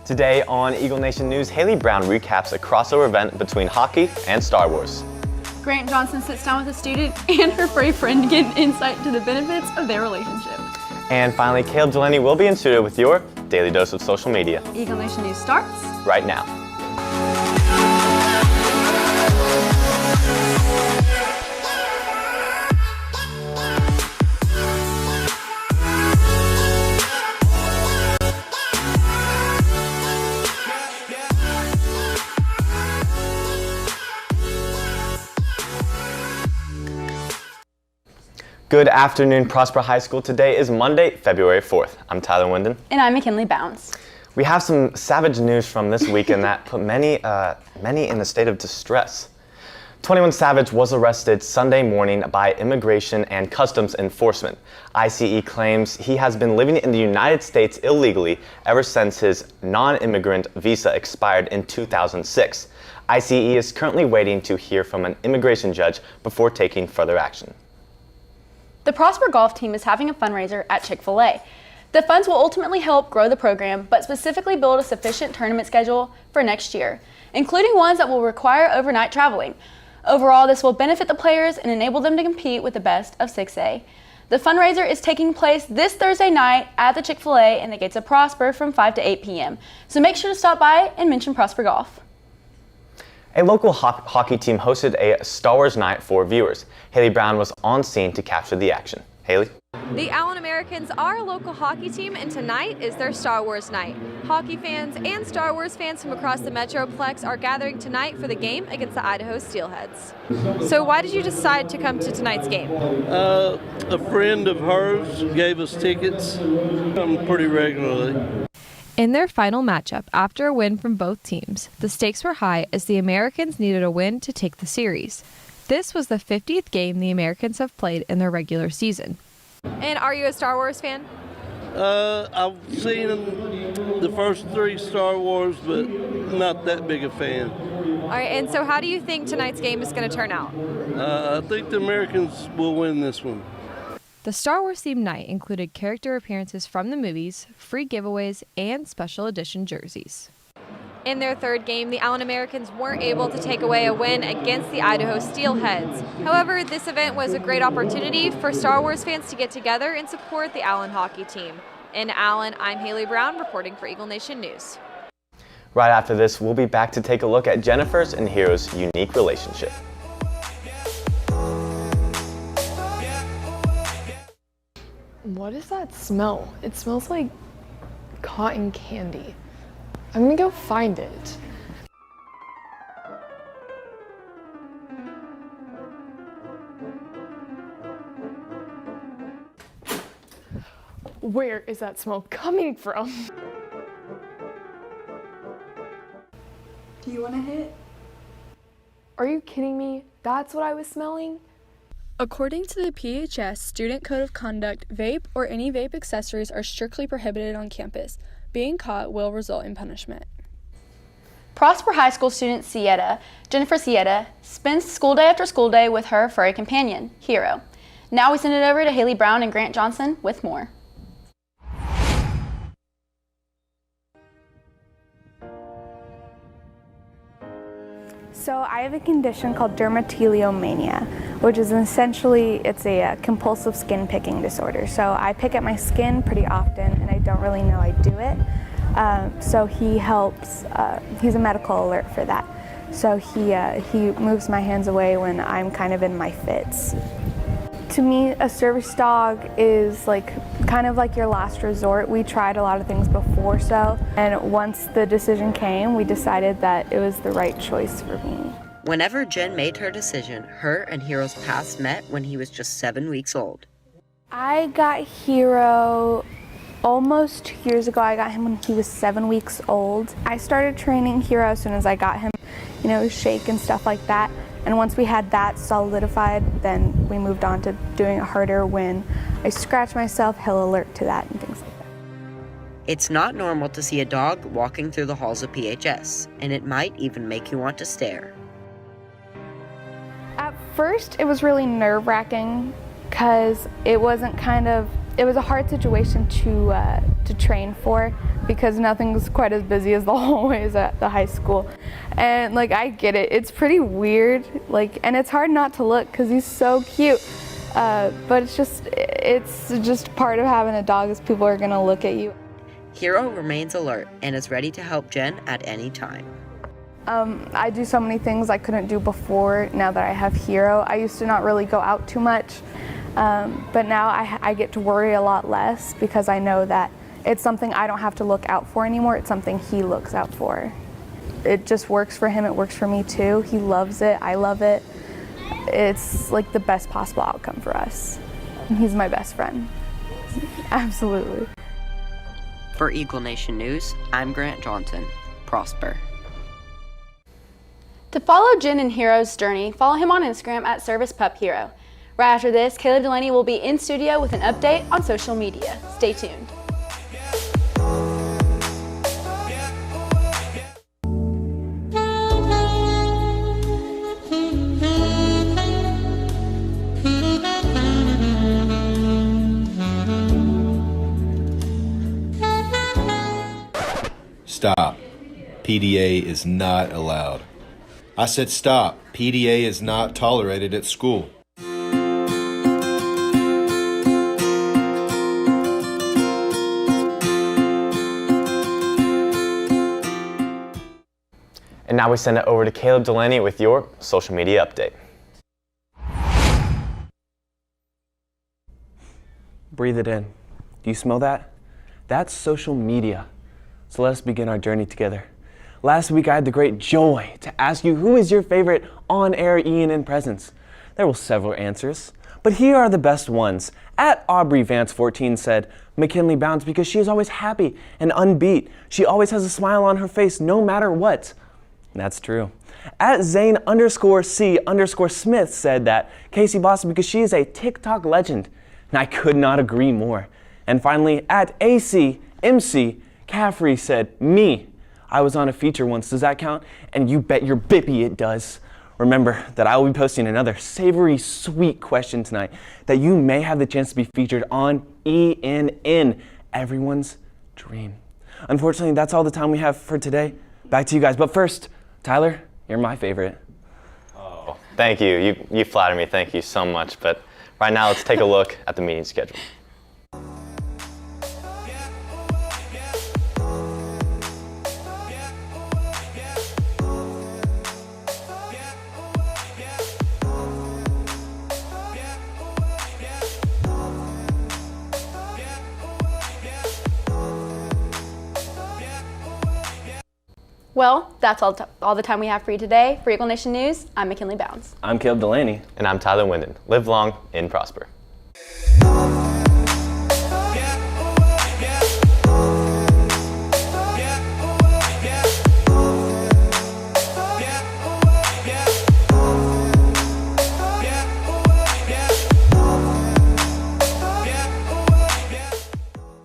Today on Eagle Nation News, Haley Brown recaps a crossover event between hockey and Star Wars. Grant Johnson sits down with a student and her furry friend to get an insight to the benefits of their relationship. And finally, Caleb Delaney will be in studio with your daily dose of social media. Eagle Nation News starts right now. Good afternoon, Prosper High School. Today is Monday, February 4th. I'm Tyler Winden. And I'm McKinley Bounds. We have some savage news from this weekend that put many in a state of distress. 21 Savage was arrested Sunday morning by Immigration and Customs Enforcement. ICE claims he has been living in the United States illegally ever since his non-immigrant visa expired in 2006. ICE is currently waiting to hear from an immigration judge before taking further action. The Prosper Golf Team is having a fundraiser at Chick-fil-A. The funds will ultimately help grow the program, but specifically build a sufficient tournament schedule for next year, including ones that will require overnight traveling. Overall, this will benefit the players and enable them to compete with the best of 6A. The fundraiser is taking place this Thursday night at the Chick-fil-A in the gates of Prosper from 5 to 8 p.m. So make sure to stop by and mention Prosper Golf. A local hockey team hosted a Star Wars night for viewers. Haley Brown was on scene to capture the action. Haley? The Allen Americans are a local hockey team, and tonight is their Star Wars night. Hockey fans and Star Wars fans from across the Metroplex are gathering tonight for the game against the Idaho Steelheads. So why did you decide to come to tonight's game? A friend of hers gave us tickets. Come pretty regularly. In their final matchup, after a win from both teams, the stakes were high as the Americans needed a win to take the series. This was the 50th game the Americans have played in their regular season. And are you a Star Wars fan? I've seen the first 3 Star Wars, but not that big a fan. All right, and so how do you think tonight's game is going to turn out? I think the Americans will win this one. The Star Wars themed night included character appearances from the movies, free giveaways, and special edition jerseys. In their third game, the Allen Americans weren't able to take away a win against the Idaho Steelheads. However, this event was a great opportunity for Star Wars fans to get together and support the Allen hockey team. In Allen, I'm Haley Brown reporting for Eagle Nation News. Right after this, we'll be back to take a look at Jennifer's and Hero's unique relationship. What is that smell? It smells like cotton candy. I'm gonna go find it. Where is that smell coming from? Do you want to hit? Are you kidding me? That's what I was smelling? According to the PHS Student Code of Conduct, vape or any vape accessories are strictly prohibited on campus. Being caught will result in punishment. Prosper High School student Jennifer Sieta, spends school day after school day with her furry companion, Hero. Now we send it over to Haley Brown and Grant Johnson with more. So I have a condition called dermatillomania, which is essentially, it's a compulsive skin picking disorder. So I pick at my skin pretty often and I don't really know I do it. So he helps, he's a medical alert for that. So he moves my hands away when I'm kind of in my fits. To me, a service dog is kind of like your last resort. We tried a lot of things before, and once the decision came, we decided that it was the right choice for me. Whenever Jen made her decision, her and Hero's paths met when he was just 7 weeks old. I got Hero almost 2 years ago. I got him when he was 7 weeks old. I started training Hero as soon as I got him, shake and stuff like that. And once we had that solidified, then we moved on to doing it harder. When I scratch myself, he'll alert to that and things like that. It's not normal to see a dog walking through the halls of PHS, and it might even make you want to stare. At first, it was really nerve-wracking because it wasn't kind of it was a hard situation to train for because nothing's quite as busy as the hallways at the high school. And like, I get it, it's pretty weird, like, and it's hard not to look because he's so cute. But it's just part of having a dog is people are gonna look at you. Hero remains alert and is ready to help Jen at any time. I do so many things I couldn't do before now that I have Hero. I used to not really go out too much, but now I get to worry a lot less because I know that it's something I don't have to look out for anymore. It's something he looks out for. It just works for him. It works for me too. He loves it. I love it. It's like the best possible outcome for us. He's my best friend. Absolutely. For Eagle Nation News, I'm Grant Johnson. Prosper. To follow Jen and Hero's journey, follow him on Instagram at ServicePupHero. Right after this, Caleb Delaney will be in studio with an update on social media. Stay tuned. Stop. PDA is not allowed. I said stop. PDA is not tolerated at school. And now we send it over to Caleb Delaney with your social media update. Breathe it in. Do you smell that? That's social media. So let us begin our journey together. Last week I had the great joy to ask you who is your favorite on-air ENN presence. There were several answers, but here are the best ones. At Aubrey Vance 14 said, McKinley Bounds because she is always happy and unbeat. She always has a smile on her face no matter what. And that's true. At Zane_C_Smith said that Casey Boston because she is a TikTok legend. And I could not agree more. And finally, at ACMC Caffrey said, me. I was on a feature once. Does that count? And you bet your bippy it does. Remember that I will be posting another savory, sweet question tonight that you may have the chance to be featured on ENN, everyone's dream. Unfortunately, that's all the time we have for today. Back to you guys. But first, Tyler, you're my favorite. Oh, thank you. You flatter me. Thank you so much. But right now, let's take a look at the meeting schedule. Well, that's all the time we have for you today. For Eagle Nation News, I'm McKinley Bounds. I'm Caleb Delaney. And I'm Tyler Winden. Live long and prosper.